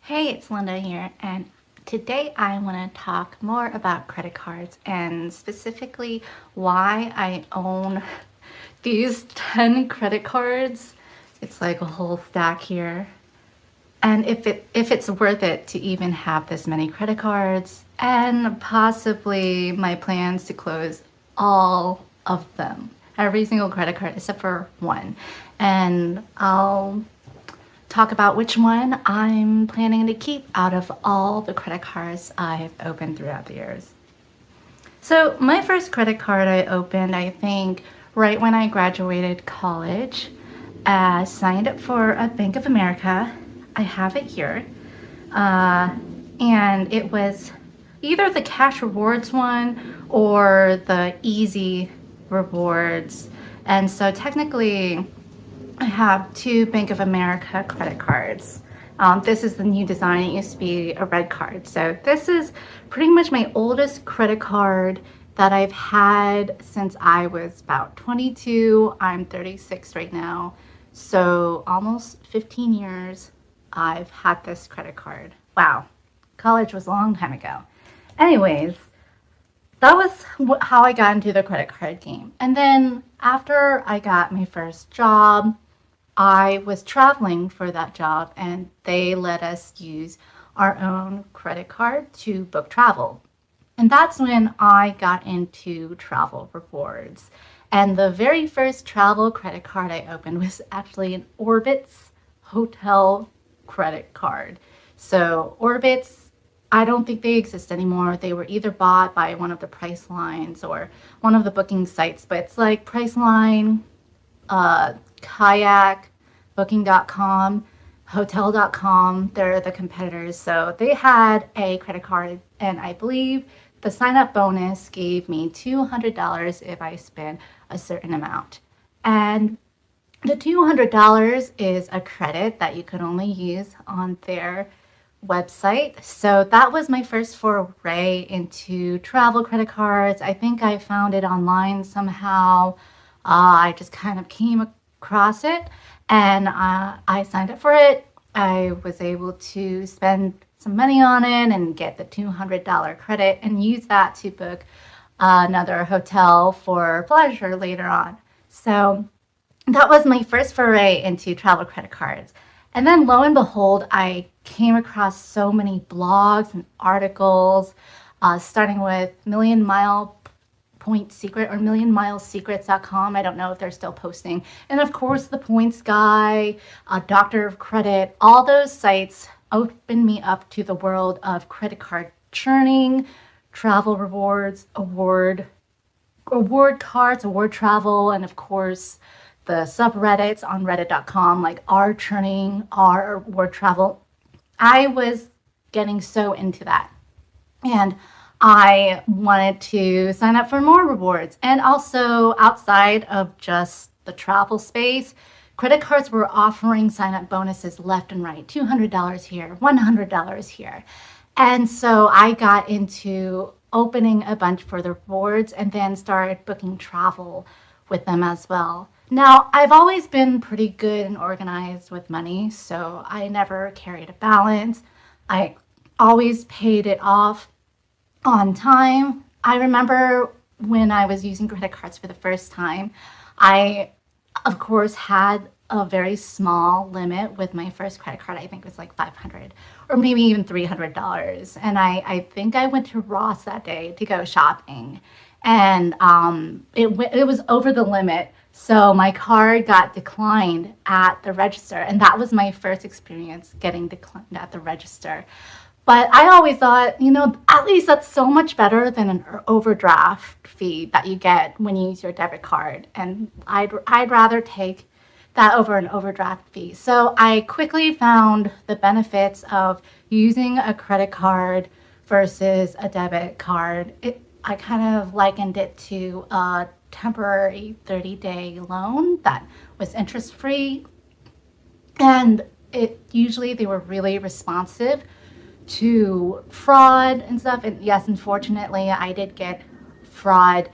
Hey, it's Linda here, and today I want to talk more about credit cards and specifically why I own these 10 credit cards. It's like a whole stack here. And if it's worth it to even have this many credit cards and possibly my plans to close all of them. Every single credit card except for one. And I'll talk about which one I'm planning to keep out of all the credit cards I've opened throughout the years. So, my first credit card I opened, I think, right when I graduated college. Signed up for a Bank of America. I have it here. Uh, and it was either the cash rewards one or the easy rewards. And so, technically, I have two Bank of America credit cards. This is the new design. It used to be a red card. So this is pretty much my oldest credit card that I've had since I was about 22. I'm 36 right now. So almost 15 years I've had this credit card. Wow. College was a long time ago. Anyways, that was how I got into the credit card game. And then after I got my first job, I was traveling for that job and they let us use our own credit card to book travel. And that's when I got into travel rewards. And the very first travel credit card I opened was actually an Orbitz hotel credit card. So, Orbitz, I don't think they exist anymore. They were either bought by one of the Pricelines or one of the booking sites, but it's like Priceline, Kayak, Booking.com, Hotel.com. They're the competitors. So they had a credit card, and I believe the sign up bonus gave me $200 if I spend a certain amount. And the $200 is a credit that you could only use on their website. So that was my first foray into travel credit cards. I think I found it online somehow. I just kind of came across it and I signed up for it. I was able to spend some money on it and get the $200 credit and use that to book another hotel for pleasure later on. So that was my first foray into travel credit cards. And then lo and behold, I came across so many blogs and articles, starting with Million Mile Point Secret or millionmilesecrets.com. I don't know if they're still posting. And of course, the Points Guy, Doctor of Credit, all those sites opened me up to the world of credit card churning, travel rewards, award cards, award travel, and of course, the subreddits on reddit.com like R churning, R award travel. I was getting so into that. And I wanted to sign up for more rewards. And also, outside of just the travel space, credit cards were offering sign up bonuses left and right, $200 here, $100 here. And so I got into opening a bunch for the rewards and then started booking travel with them as well. Now, I've always been pretty good and organized with money, so I never carried a balance. I always paid it off on time. I remember when I was using credit cards for the first time, I, of course, had a very small limit with my first credit card. I think it was like 500 or maybe even $300. And I think I went to Ross that day to go shopping. And it was over the limit. So my card got declined at the register. And that was my first experience getting declined at the register. But I always thought, at least that's so much better than an overdraft fee that you get when you use your debit card. And I'd rather take that over an overdraft fee. So I quickly found the benefits of using a credit card versus a debit card. I kind of likened it to a temporary 30-day loan that was interest free. And usually they were really responsive to fraud and stuff. And yes, unfortunately, I did get fraud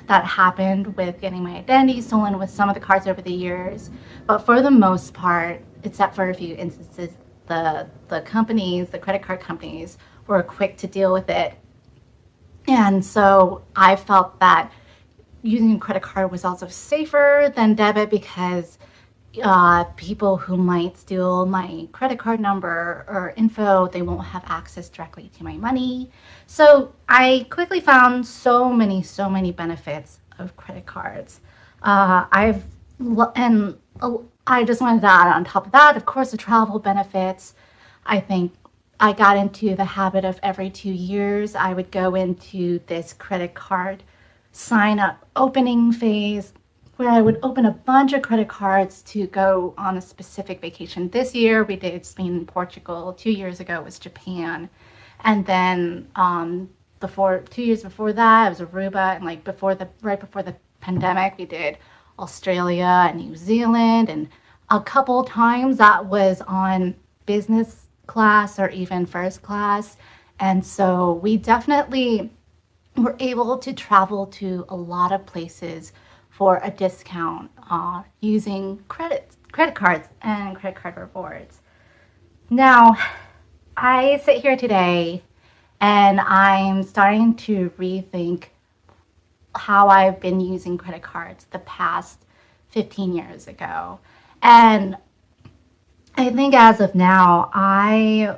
that happened with getting my identity stolen with some of the cards over the years. But for the most part, except for a few instances, the companies, the credit card companies, were quick to deal with it. And so I felt that using a credit card was also safer than debit because people who might steal my credit card number or info, they won't have access directly to my money. So I quickly found so many benefits of credit cards. I've and I just wanted to add on top of that, of course, the travel benefits. I think I got into the habit of every 2 years I would go into this credit card sign up opening phase where I would open a bunch of credit cards to go on a specific vacation. This year we did Spain and Portugal. 2 years ago was Japan. And then before 2 years before that, it was Aruba. And like right before the pandemic, we did Australia and New Zealand. And a couple times that was on business class or even first class. And so we definitely were able to travel to a lot of places for a discount using credit cards and credit card rewards. Now, I sit here today and I'm starting to rethink how I've been using credit cards the past 15 years ago. And I think as of now, I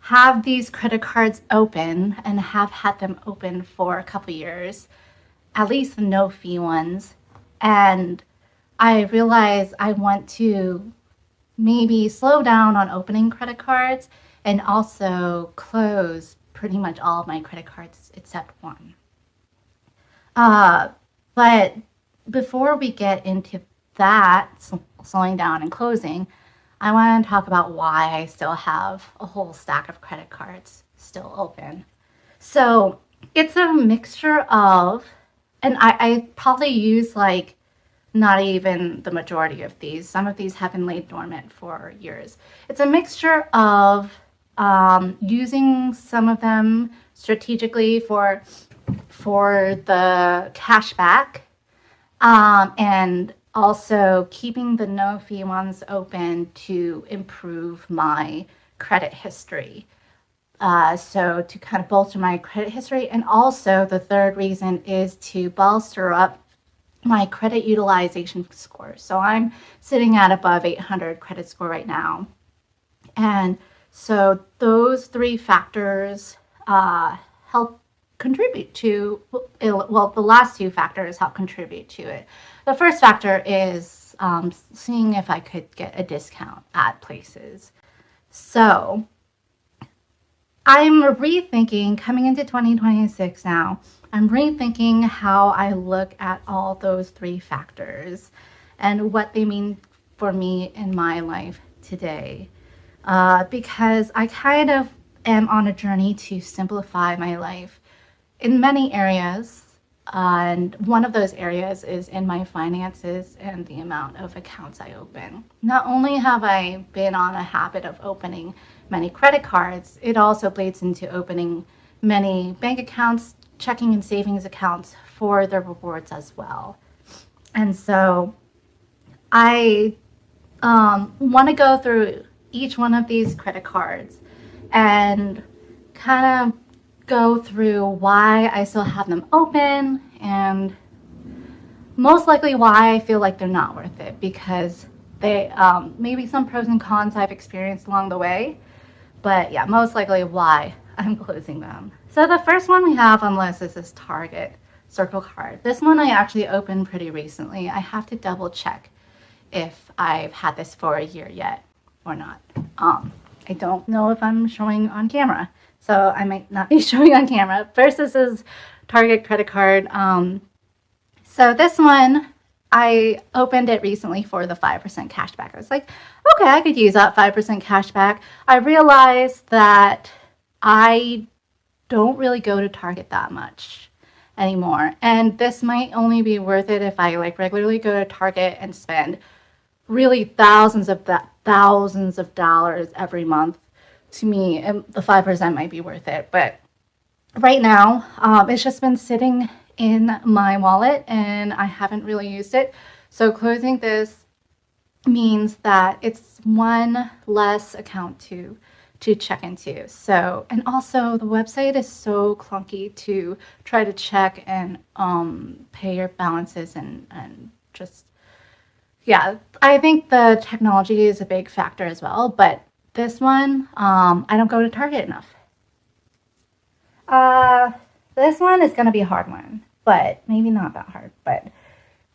have these credit cards open and have had them open for a couple years, at least the no fee ones. And I realize I want to maybe slow down on opening credit cards and also close pretty much all of my credit cards except one. Uh, but before we get into that, slowing down and closing, I want to talk about why I still have a whole stack of credit cards still open. So it's a mixture of, and I probably use like not even the majority of these. Some of these have been laid dormant for years. It's a mixture of using some of them strategically for the cash back, and also keeping the no fee ones open to improve my credit history. So to kind of bolster my credit history. And also the third reason is to bolster up my credit utilization score. So I'm sitting at above 800 credit score right now. And so those three factors help contribute to, well, the last two factors help contribute to it. The first factor is seeing if I could get a discount at places. So I'm rethinking, coming into 2026 now, I'm rethinking how I look at all those three factors and what they mean for me in my life today. Because I kind of am on a journey to simplify my life in many areas. And one of those areas is in my finances and the amount of accounts I open. Not only have I been on a habit of opening many credit cards, it also bleeds into opening many bank accounts, checking and savings accounts for the rewards as well. And so I want to go through each one of these credit cards and kind of go through why I still have them open and most likely why I feel like they're not worth it, because they maybe some pros and cons I've experienced along the way, but yeah, most likely why I'm closing them. So the first one we have on the list is this Target Circle card. This one I actually opened pretty recently. I have to double check if I've had this for a year yet or not. I don't know if I'm showing on camera, so I might not be showing on camera. First, this is Target credit card. So this one, I opened it recently for the 5% cash back. I was like, okay, I could use that 5% cash back. I realized that I don't really go to Target that much anymore. And this might only be worth it if I like regularly go to Target and spend really thousands of dollars every month. To me, and the 5% might be worth it. But right now, it's just been sitting in my wallet and I haven't really used it. So closing this means that it's one less account to check into. So, and also the website is so clunky to try to check and pay your balances and just yeah, I think the technology is a big factor as well, but this one, I don't go to Target enough. Uh, this one is gonna be a hard one, but maybe not that hard. But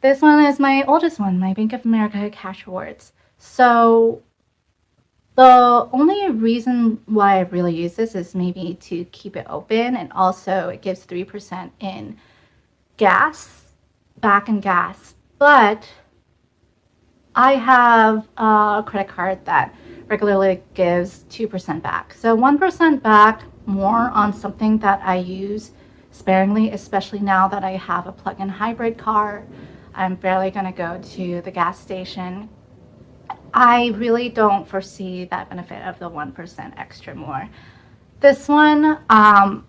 this one is my oldest one, my Bank of America Cash Rewards. So the only reason why I really use this is maybe to keep it open, and also it gives 3% in gas, back in gas. But I have a credit card that regularly gives 2% back. So 1% back more on something that I use sparingly, especially now that I have a plug-in hybrid car. I'm barely going to go to the gas station. I really don't foresee that benefit of the 1% extra more. This one, I'm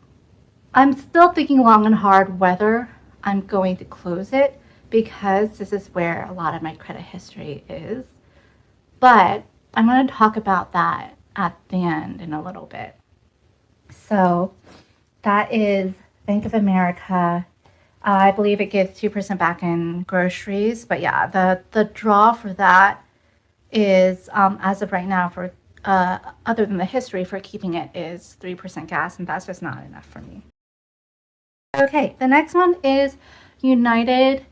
still thinking long and hard whether I'm going to close it because this is where a lot of my credit history is. But I'm going to talk about that at the end in a little bit. So that is Bank of America. I believe it gives 2% back in groceries. But yeah, the draw for that is, as of right now, for other than the history for keeping it, is 3% gas, and that's just not enough for me. Okay, the next one is United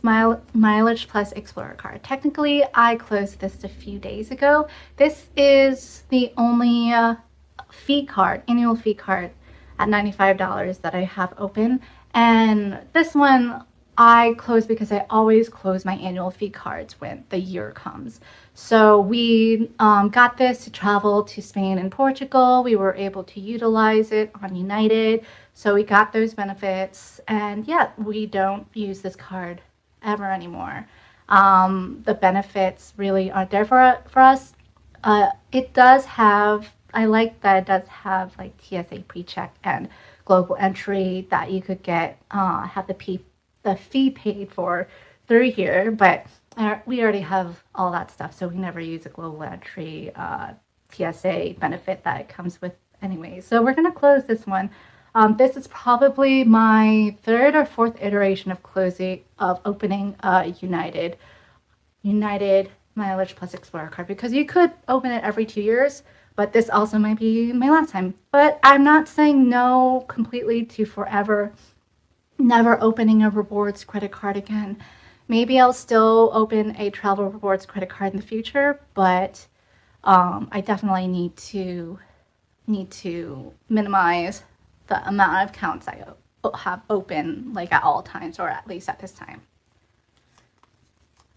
Mileage Plus Explorer card. Technically, I closed this a few days ago. This is the only fee card, annual fee card at $95 that I have open. And this one I close because I always close my annual fee cards when the year comes. So we got this to travel to Spain and Portugal. We were able to utilize it on United. So we got those benefits. And yeah, we don't use this card ever anymore. The benefits really aren't there for us. It does have, I like that it does have like TSA pre-check and global entry that you could get, have the fee paid for through here, but we already have all that stuff, so we never use a global entry TSA benefit that it comes with anyway. So we're going to close this one. This is probably my third or fourth iteration of opening a United Mileage Plus Explorer card, because you could open it every 2 years, but this also might be my last time. But I'm not saying no completely to forever never opening a rewards credit card again. Maybe I'll still open a travel rewards credit card in the future, but I definitely need to minimize the amount of accounts I have open, like at all times, or at least at this time.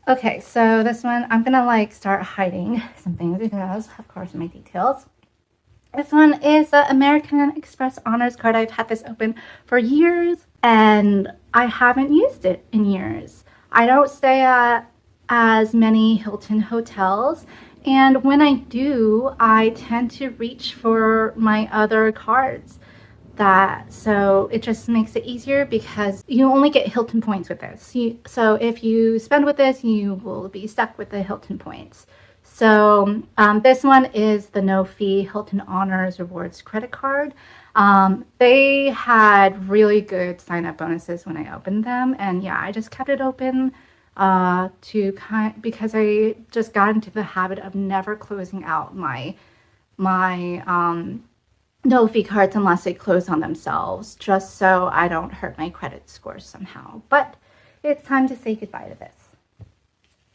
Okay, so this one, I'm gonna like start hiding some things because, of course, my details. This one is the American Express Honors card. I've had this open for years and I haven't used it in years. I don't stay at as many Hilton hotels, and when I do, I tend to reach for my other cards. So it just makes it easier because you only get Hilton points with this. So if you spend with this, you will be stuck with the Hilton points. So this one is the no fee Hilton Honors Rewards credit card. They had really good sign up bonuses when I opened them, and yeah, I just kept it open because I just got into the habit of never closing out my no fee cards unless they close on themselves, just so I don't hurt my credit scores somehow. But it's time to say goodbye to this.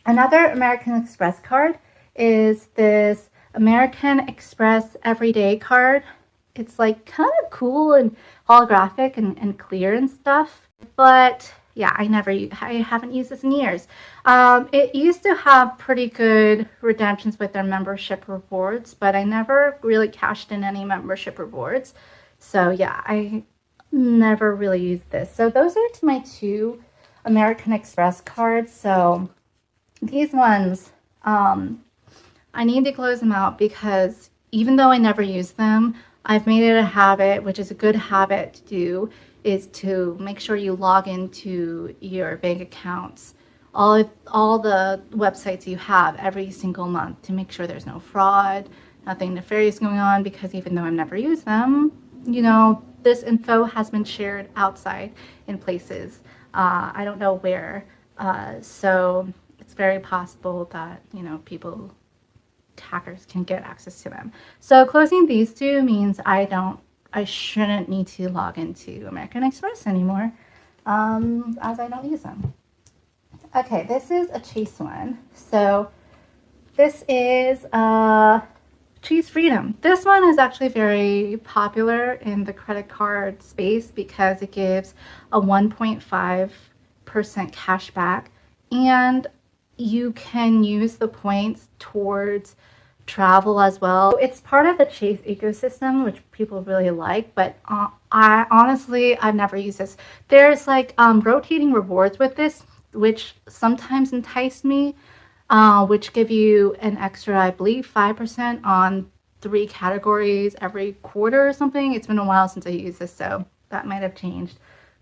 Another American Express card is this American Express Everyday card. It's like kind of cool and holographic and clear and stuff, but yeah, I haven't used this in years. It used to have pretty good redemptions with their membership rewards, but I never really cashed in any membership rewards. So yeah, I never really used this. So those are my two American Express cards. So these ones, I need to close them out because even though I never use them, I've made it a habit, which is a good habit to do, is to make sure you log into your bank accounts all the websites you have every single month to make sure there's no fraud, nothing nefarious going on, because even though I've never used them, this info has been shared outside in places. I don't know where. So it's very possible that, people, hackers can get access to them. So closing these two means I shouldn't need to log into American Express anymore, as I don't use them. Okay, this is a Chase one. So this is Chase Freedom. This one is actually very popular in the credit card space because it gives a 1.5% cash back, and you can use the points towards travel as well. It's part of the Chase ecosystem, which people really like, but I've never used this. There's like rotating rewards with this, which sometimes entice me, which give you an extra, I believe, 5% on 3 categories every quarter or something. It's been a while since I used this, so that might have changed.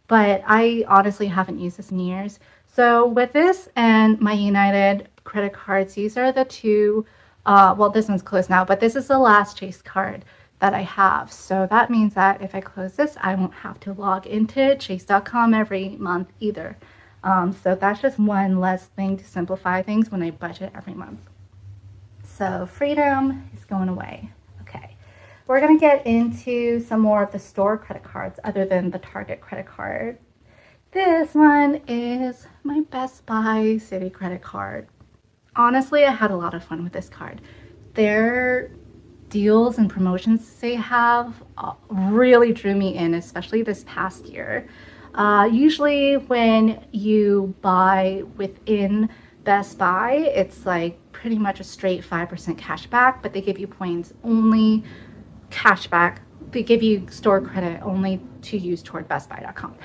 But I honestly haven't used this in years. So with this and my United credit cards, these are the two, well, this one's closed now, but this is the last Chase card that I have. So that means that if I close this, I won't have to log into chase.com every month either. So that's just one less thing to simplify things when I budget every month. So Freedom is going away. Okay. We're going to get into some more of the store credit cards other than the Target credit card. This one is my Best Buy City credit card. Honestly, I had a lot of fun with this card. Their deals and promotions they have really drew me in, especially this past year. Usually when you buy within Best Buy, it's like pretty much a straight 5% cash back, but they give you points only, cash back. They give you store credit only to use toward bestbuy.com.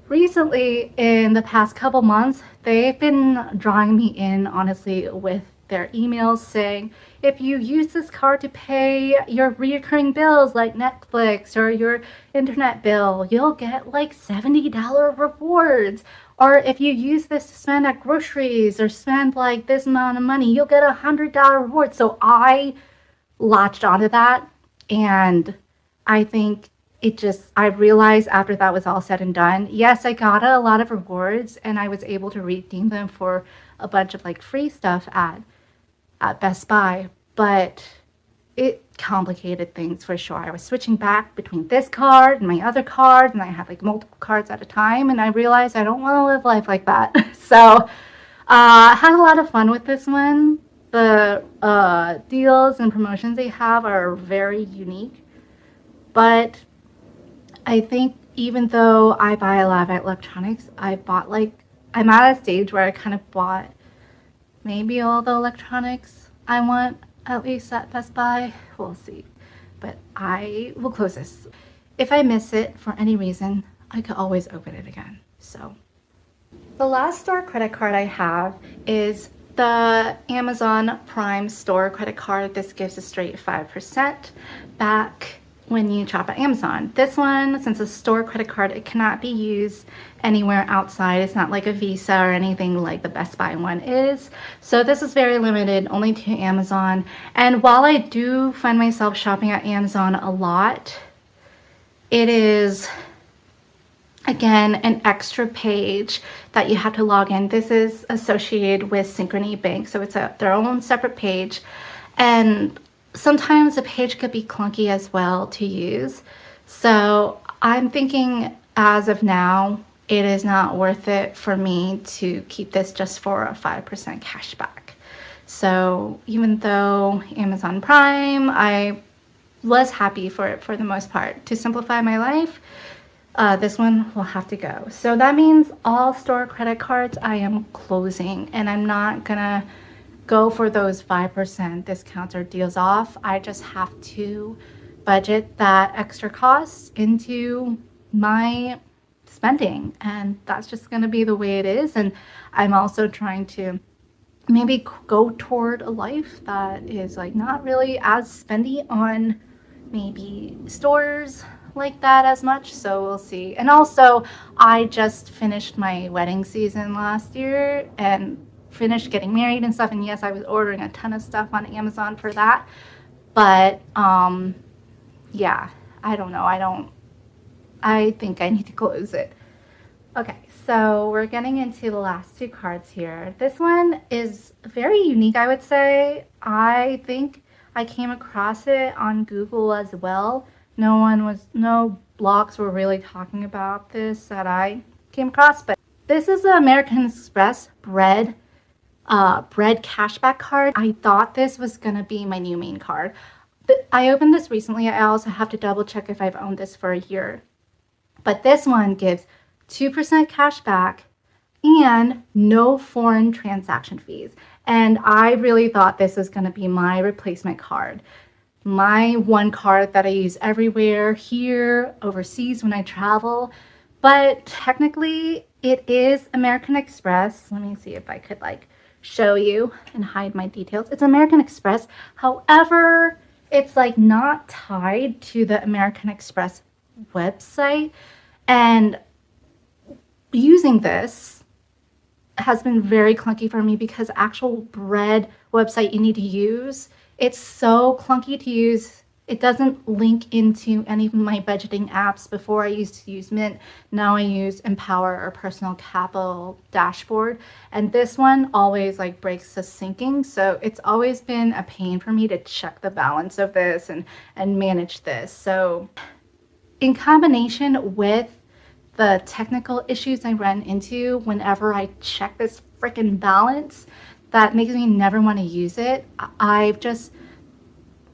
Recently, in the past couple months, they've been drawing me in, honestly, with their emails saying, if you use this card to pay your recurring bills like Netflix or your internet bill, you'll get like $70 rewards. Or if you use this to spend at groceries or spend like this amount of money, you'll get $100 reward. So I latched onto that, and I think I realized after that was all said and done, yes, I got a lot of rewards and I was able to redeem them for a bunch of like free stuff at Best Buy, but it complicated things for sure. I was switching back between this card and my other card, and I had like multiple cards at a time, and I realized I don't want to live life like that. So I had a lot of fun with this one. The deals and promotions they have are very unique, but I think even though I buy a lot of electronics, I'm at a stage where I kind of bought maybe all the electronics I want, at least at Best Buy. We'll see. But I will close this. If I miss it for any reason, I could always open it again. So the last store credit card I have is the Amazon Prime store credit card. This gives a straight 5% back when you shop at Amazon. This one, since it's a store credit card, it cannot be used anywhere outside. It's not like a Visa or anything like the Best Buy one is. So this is very limited only to Amazon. And while I do find myself shopping at Amazon a lot, it is, again, an extra page that you have to log in. This is associated with Synchrony Bank, so it's their own separate page. And sometimes the page could be clunky as well to use. So I'm thinking as of now, it is not worth it for me to keep this just for a 5% cash back. So even though Amazon Prime, I was happy for it for the most part. To simplify my life, this one will have to go. So that means all store credit cards I am closing, and I'm not gonna go for those 5% discounts or deals off. I just have to budget that extra cost into my spending, and that's just going to be the way it is. And I'm also trying to maybe go toward a life that is like not really as spendy on maybe stores like that as much, so we'll see. And also, I just finished my wedding season last year, and finished getting married and stuff. And yes, I was ordering a ton of stuff on Amazon for that. But yeah, I don't know. I think I need to close it. Okay, so we're getting into the last two cards here. This one is very unique, I would say. I think I came across it on Google as well. No blogs were really talking about this that I came across, but this is the American Express bread cashback card. I thought this was gonna be my new main card. But I opened this recently. I also have to double check if I've owned this for a year. But this one gives 2% cash back and no foreign transaction fees. And I really thought this was going to be my replacement card. My one card that I use everywhere, here, overseas when I travel. But technically, it is American Express. Let me see if I could like show you and hide my details. It's American Express. However, it's like not tied to the American Express website. And using this has been very clunky for me because actual bread website you need to use, it's so clunky to use. It doesn't link into any of my budgeting apps. Before I used to use Mint, now I use Empower or Personal Capital Dashboard. And this one always like breaks the syncing. So it's always been a pain for me to check the balance of this and manage this. So in combination with the technical issues I run into whenever I check this freaking balance, that makes me never want to use it. I've just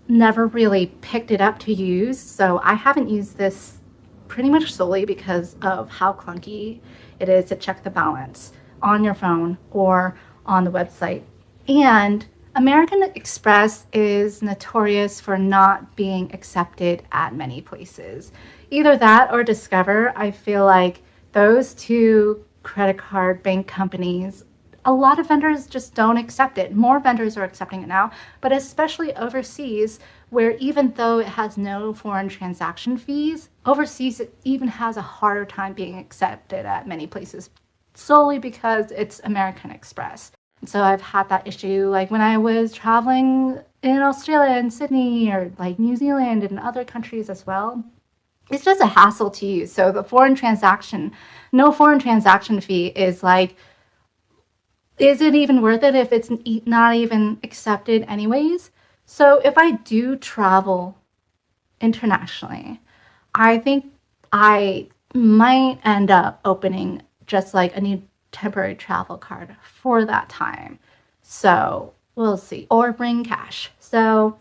never really picked it up to use, so I haven't used this pretty much solely because of how clunky it is to check the balance on your phone or on the website. And American Express is notorious for not being accepted at many places. Either that or Discover. I feel like those two credit card bank companies, a lot of vendors just don't accept it. More vendors are accepting it now, but especially overseas, where even though it has no foreign transaction fees, overseas it even has a harder time being accepted at many places solely because it's American Express. So I've had that issue like when I was traveling in Australia and Sydney or like New Zealand and other countries as well. It's just a hassle to use. So the no foreign transaction fee is like, is it even worth it if it's not even accepted anyways? So if I do travel internationally, I think I might end up opening just like a new temporary travel card for that time. So we'll see. Or bring cash. So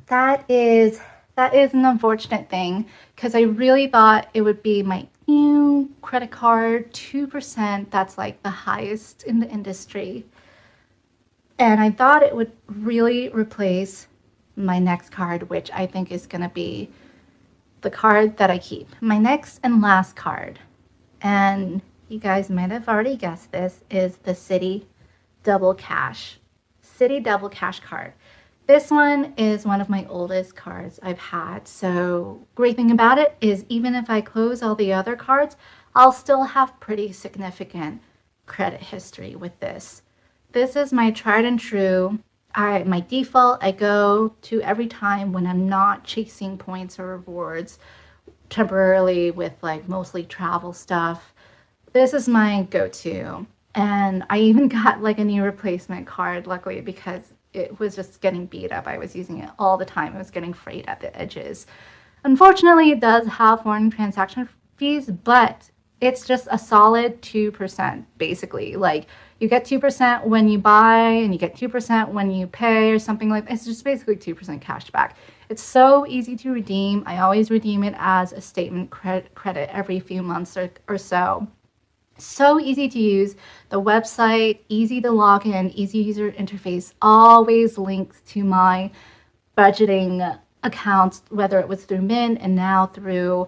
that is an unfortunate thing because I really thought it would be my new credit card, 2%. That's like the highest in the industry. And I thought it would really replace my next card, which I think is going to be the card that I keep. My next and last card, and you guys might have already guessed this, is the Citi Double Cash. Citi Double Cash card. This one is one of my oldest cards I've had. So great thing about it is even if I close all the other cards, I'll still have pretty significant credit history with this. This is my tried and true. My default, I go to every time when I'm not chasing points or rewards temporarily with like mostly travel stuff. This is my go-to. And I even got like a new replacement card, luckily, because it was just getting beat up. I was using it all the time. It was getting frayed at the edges. Unfortunately, it does have foreign transaction fees, but it's just a solid 2%, basically. Like, you get 2% when you buy, and you get 2% when you pay, or something like that. It's just basically 2% cash back. It's so easy to redeem. I always redeem it as a statement credit every few months or so. So easy to use. The website, easy to log in, easy user interface, always links to my budgeting accounts, whether it was through Mint and now through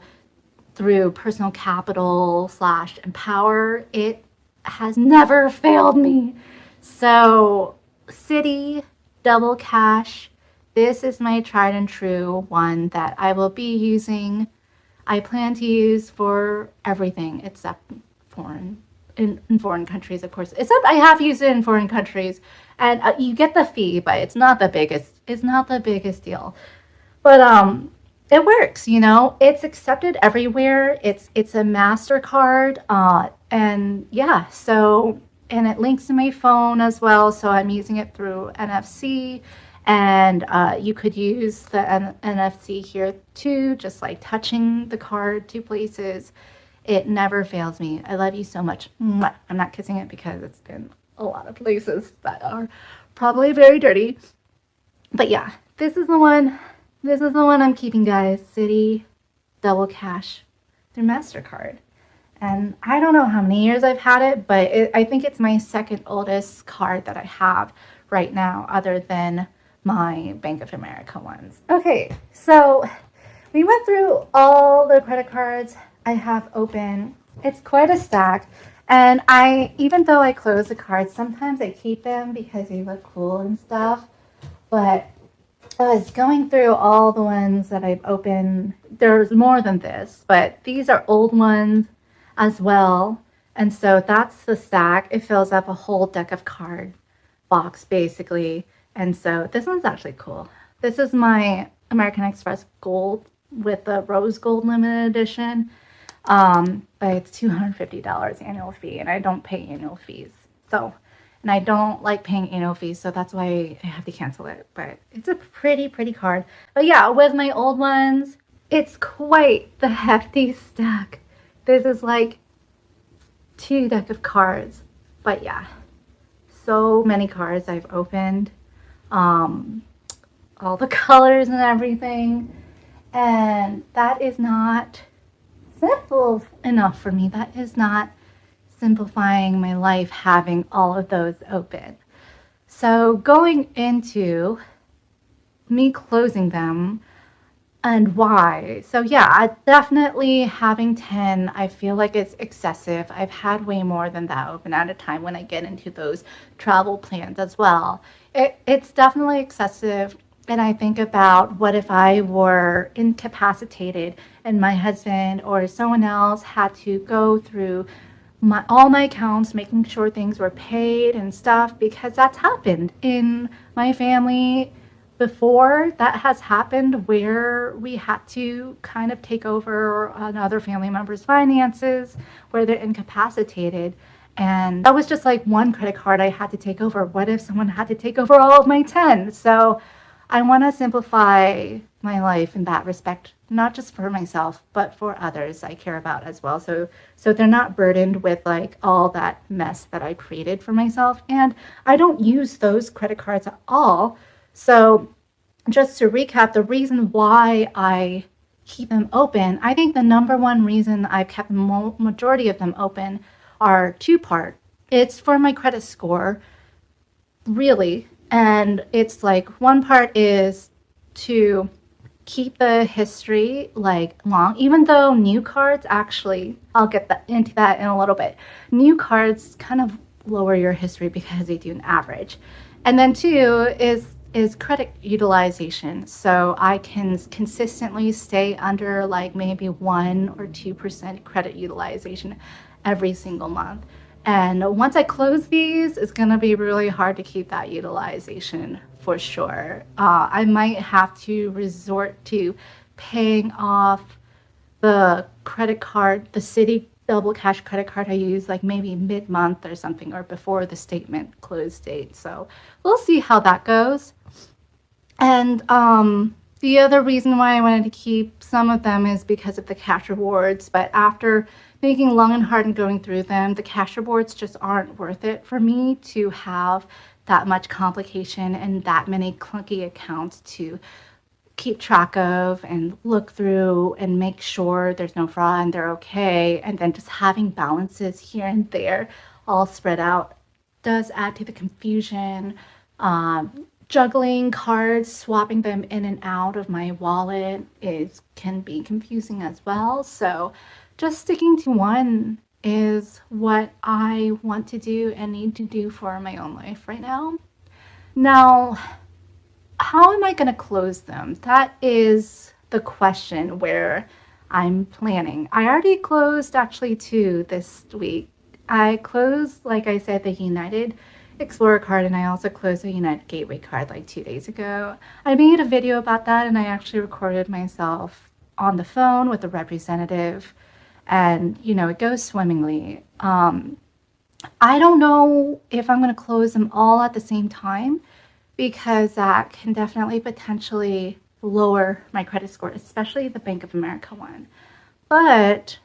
Personal Capital / Empower. It has never failed me. So Citi Double Cash, this is my tried and true one that I will be using. I plan to use for everything except foreign in foreign countries, of course. Except I have used it in foreign countries, and you get the fee, but it's not the biggest. It's not the biggest deal. But it works. You know, it's accepted everywhere. It's a Mastercard, and yeah. So and it links to my phone as well. So I'm using it through NFC, and you could use the NFC here too, just like touching the card to places. It never fails me. I love you so much. Mwah. I'm not kissing it because it's been a lot of places that are probably very dirty. But yeah, this is the one. This is the one I'm keeping, guys. Citi Double Cash through MasterCard. And I don't know how many years I've had it, but I think it's my second oldest card that I have right now, other than my Bank of America ones. Okay, so we went through all the credit cards I have open. It's quite a stack. And even though I close the cards, sometimes I keep them because they look cool and stuff. But I was going through all the ones that I've opened. There's more than this, but these are old ones as well. And so that's the stack. It fills up a whole deck of card box basically. And so this one's actually cool. This is my American Express Gold with the Rose Gold limited edition. But it's $250 annual fee, and I don't pay annual fees. So, and I don't like paying annual fees, so that's why I have to cancel it. But it's a pretty card. But yeah, with my old ones, it's quite the hefty stack. This is like 2 deck of cards. But yeah, so many cards I've opened. All the colors and everything. And that is not simple enough for me. That is not simplifying my life having all of those open. So going into me closing them and why. So yeah, definitely having 10, I feel like it's excessive. I've had way more than that open at a time when I get into those travel plans as well. It's definitely excessive. And I think about what if I were incapacitated and my husband or someone else had to go through all my accounts, making sure things were paid and stuff, because that's happened in my family before. That has happened where we had to kind of take over another family member's finances where they're incapacitated. And that was just like one credit card I had to take over. What if someone had to take over all of my 10? So I want to simplify my life in that respect, not just for myself, but for others I care about as well. So they're not burdened with like all that mess that I created for myself. And I don't use those credit cards at all. So just to recap, the reason why I keep them open, I think the number one reason I've kept the majority of them open are two-part. It's for my credit score, really. And it's like one part is to keep the history like long, even though new cards actually, I'll get into that in a little bit. New cards kind of lower your history because they do an average. And then 2 is credit utilization. So I can consistently stay under like maybe 1 or 2% credit utilization every single month. And once I close these, it's going to be really hard to keep that utilization for sure. I might have to resort to paying off the credit card, the Citi Double Cash credit card I use like maybe mid-month or something, or before the statement close date. So we'll see how that goes. And the other reason why I wanted to keep some of them is because of the cash rewards. But after thinking long and hard and going through them, the cash rewards just aren't worth it for me to have that much complication and that many clunky accounts to keep track of and look through and make sure there's no fraud and they're okay. And then just having balances here and there all spread out does add to the confusion. Juggling cards, swapping them in and out of my wallet can be confusing as well. So just sticking to one is what I want to do and need to do for my own life right now. Now, how am I going to close them? That is the question where I'm planning. I already closed actually 2 this week. I closed, like I said, the United Explorer card, and I also closed the United Gateway card like 2 days ago. I made a video about that, and I actually recorded myself on the phone with a representative, and it goes swimmingly. I don't know if I'm going to close them all at the same time because that can definitely potentially lower my credit score, especially the Bank of America one. But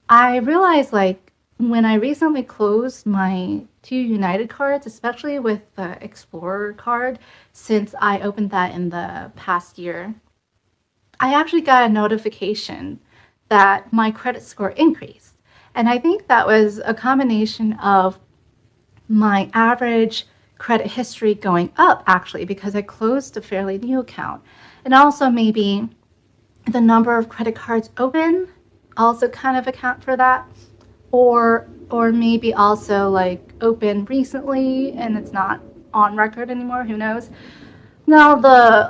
I realized, like, when I recently closed my two United cards, especially with the Explorer card, since I opened that in the past year, I actually got a notification that my credit score increased. And I think that was a combination of my average credit history going up, actually, because I closed a fairly new account. And also maybe the number of credit cards open also kind of account for that. Or maybe also like open recently and it's not on record anymore, who knows. Now,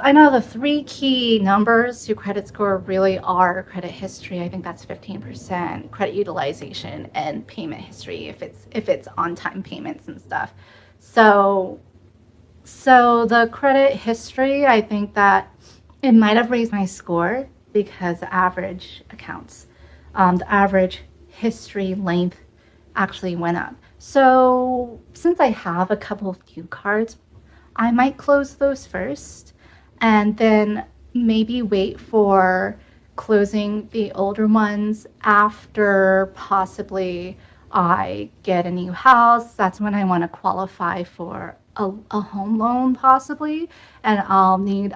I know the three key numbers to credit score really are credit history. I think that's 15%, credit utilization, and payment history if it's on time payments and stuff. So the credit history, I think that it might have raised my score because the average accounts, the average history length actually went up. So since I have a couple of new cards, I might close those first and then maybe wait for closing the older ones after possibly I get a new house. That's when I want to qualify for a home loan possibly, and I'll need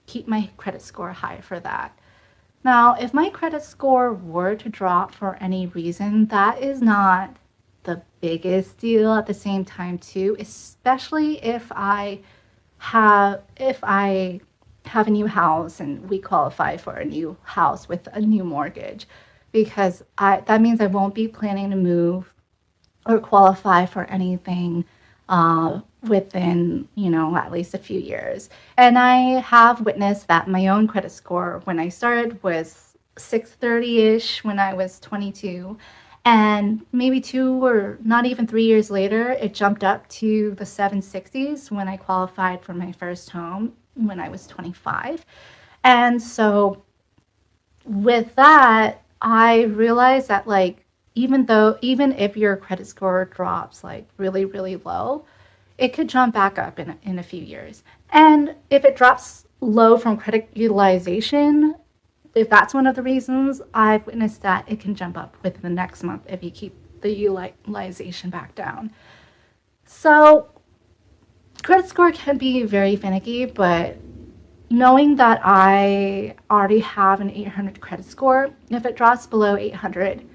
keep my credit score high for that. Now, if my credit score were to drop for any reason, that is not the biggest deal at the same time too, especially if I have a new house and we qualify for a new house with a new mortgage, because that means I won't be planning to move or qualify for anything within, at least a few years. And I have witnessed that my own credit score when I started was 630-ish when I was 22. And maybe 2 or not even 3 years later, it jumped up to the 760s when I qualified for my first home when I was 25. And so with that, I realized that, like, even if your credit score drops like really, really low, it could jump back up in a few years. And if it drops low from credit utilization, if that's one of the reasons, I've witnessed that it can jump up within the next month if you keep the utilization back down. So credit score can be very finicky, but knowing that I already have an 800 credit score, if it drops below 800,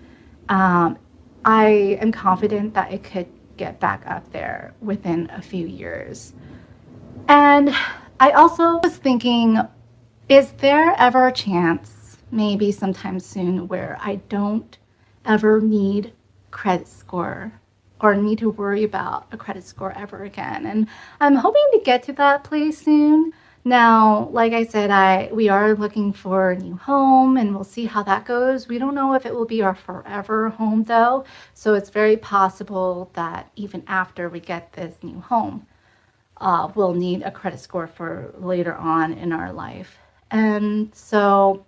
I am confident that it could get back up there within a few years. And I also was thinking, is there ever a chance, maybe sometime soon, where I don't ever need credit score or need to worry about a credit score ever again? And I'm hoping to get to that place soon. Now, like I said, we are looking for a new home and we'll see how that goes. We don't know if it will be our forever home though. So it's very possible that even after we get this new home, we'll need a credit score for later on in our life. And so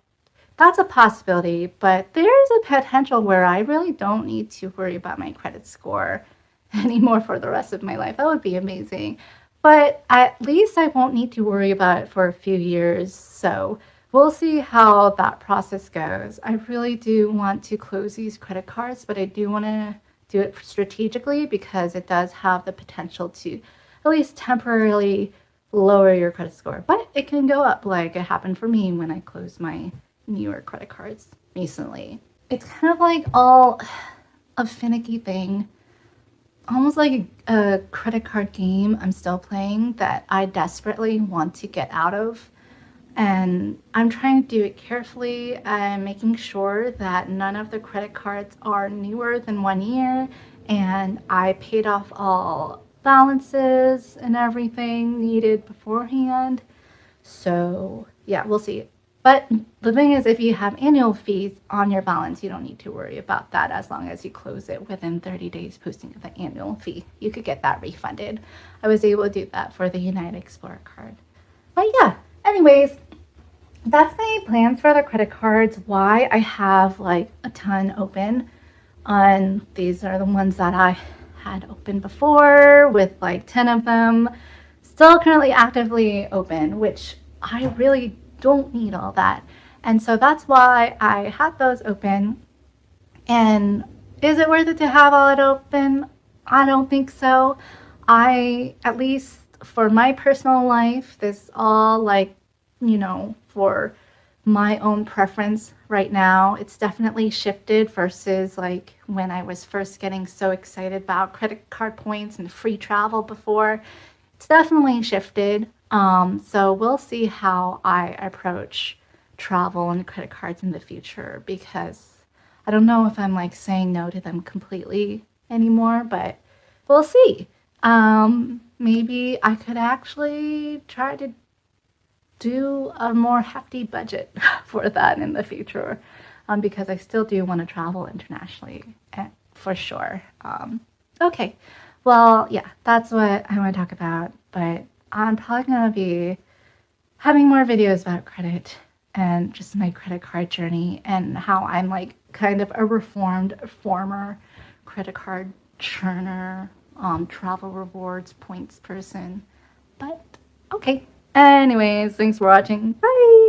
that's a possibility, but there's a potential where I really don't need to worry about my credit score anymore for the rest of my life. That would be amazing. But at least I won't need to worry about it for a few years. So we'll see how that process goes. I really do want to close these credit cards, but I do want to do it strategically because it does have the potential to at least temporarily lower your credit score. But it can go up, like it happened for me when I closed my newer credit cards recently. It's kind of like all a finicky thing, almost like a credit card game I'm still playing that I desperately want to get out of. And I'm trying to do it carefully and making sure that none of the credit cards are newer than 1 year. And I paid off all balances and everything needed beforehand. So yeah, we'll see. But the thing is, if you have annual fees on your balance, you don't need to worry about that as long as you close it within 30 days posting of the annual fee. You could get that refunded. I was able to do that for the United Explorer card. But yeah, anyways, that's my plans for the credit cards. Why I have like a ton open. And these are the ones that I had open before with like 10 of them. Still currently actively open, which I really don't need all that. And so that's why I had those open. And is it worth it to have all it open? I don't think so. At least for my personal life, this all like, for my own preference right now. It's definitely shifted versus like when I was first getting so excited about credit card points and free travel before. It's definitely shifted. So we'll see how I approach travel and credit cards in the future because I don't know if I'm like saying no to them completely anymore, but we'll see. Maybe I could actually try to do a more hefty budget for that in the future because I still do want to travel internationally for sure. Okay, well, yeah, that's what I want to talk about, but I'm probably going to be having more videos about credit and just my credit card journey and how I'm like kind of a reformed former credit card churner, travel rewards points person. But okay. Anyways, thanks for watching. Bye.